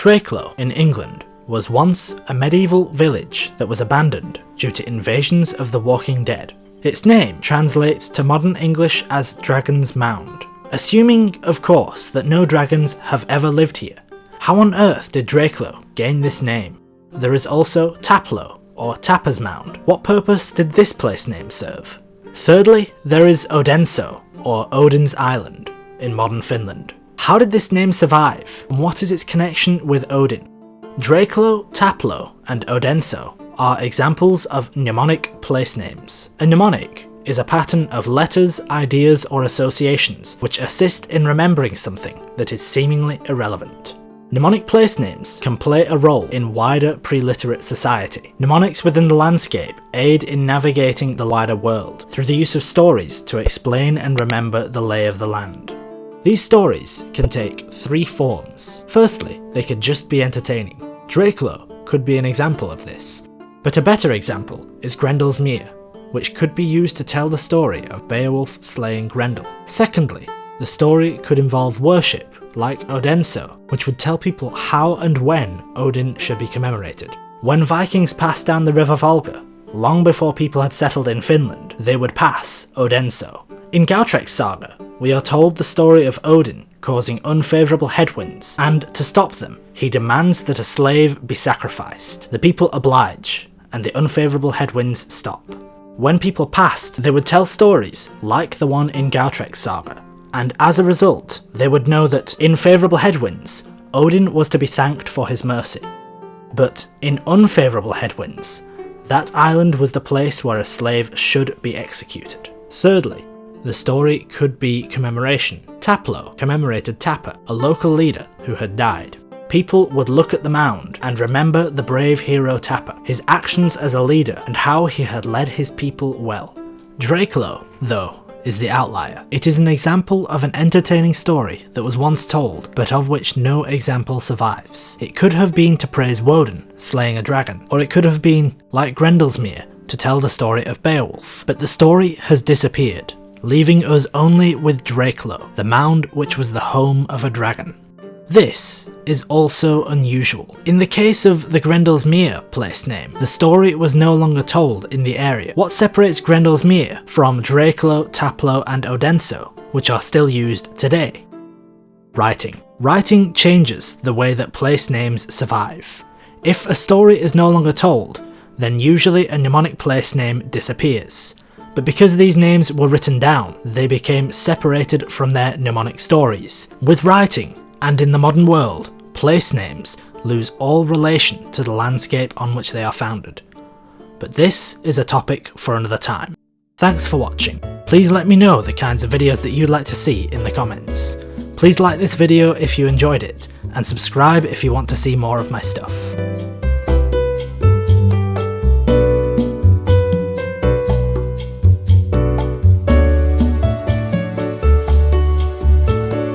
Drakelow in England was once a medieval village that was abandoned due to invasions of the Walking Dead. Its name translates to modern English as Dragon's Mound. Assuming, of course, that no dragons have ever lived here, how on earth did Drakelow gain this name? There is also Taplow, or Tapper's Mound. What purpose did this place name serve? Thirdly, there is Odenso, or Odin's Island, in modern Finland. How did this name survive, and what is its connection with Odin? Drakelow, Taplow, and Odenso are examples of mnemonic place names. A mnemonic is a pattern of letters, ideas, or associations which assist in remembering something that is seemingly irrelevant. Mnemonic place names can play a role in wider pre-literate society. Mnemonics within the landscape aid in navigating the wider world through the use of stories to explain and remember the lay of the land. These stories can take three forms. Firstly, they could just be entertaining. Drakelow could be an example of this, but a better example is Grendel's Mere, which could be used to tell the story of Beowulf slaying Grendel. Secondly, the story could involve worship, like Odenso, which would tell people how and when Odin should be commemorated. When Vikings passed down the River Volga, long before people had settled in Finland, they would pass Odenso. In Gautrek's saga, we are told the story of Odin causing unfavourable headwinds, and to stop them, he demands that a slave be sacrificed. The people oblige, and the unfavourable headwinds stop. When people passed, they would tell stories like the one in Gautrek's saga, and as a result, they would know that in favourable headwinds, Odin was to be thanked for his mercy. But in unfavourable headwinds, that island was the place where a slave should be executed. Thirdly, the story could be commemoration. Taplow commemorated Tapper, a local leader who had died. People would look at the mound and remember the brave hero Tapper, his actions as a leader and how he had led his people well. Drakelow, though, is the outlier. It is an example of an entertaining story that was once told, but of which no example survives. It could have been to praise Woden slaying a dragon, or it could have been, like Grendel's Mere, to tell the story of Beowulf. But the story has disappeared, leaving us only with Drakelow, the mound which was the home of a dragon. This is also unusual. In the case of the Grendel's Mere place name, the story was no longer told in the area. What separates Grendel's Mere from Drakelow, Taplow, and Odenso, which are still used today? Writing. Writing changes the way that place names survive. If a story is no longer told, then usually a mnemonic place name disappears. But because these names were written down, they became separated from their mnemonic stories. With writing, and in the modern world, place names lose all relation to the landscape on which they are founded. But this is a topic for another time. Thanks for watching. Please let me know the kinds of videos that you'd like to see in the comments. Please like this video if you enjoyed it, and subscribe if you want to see more of my stuff.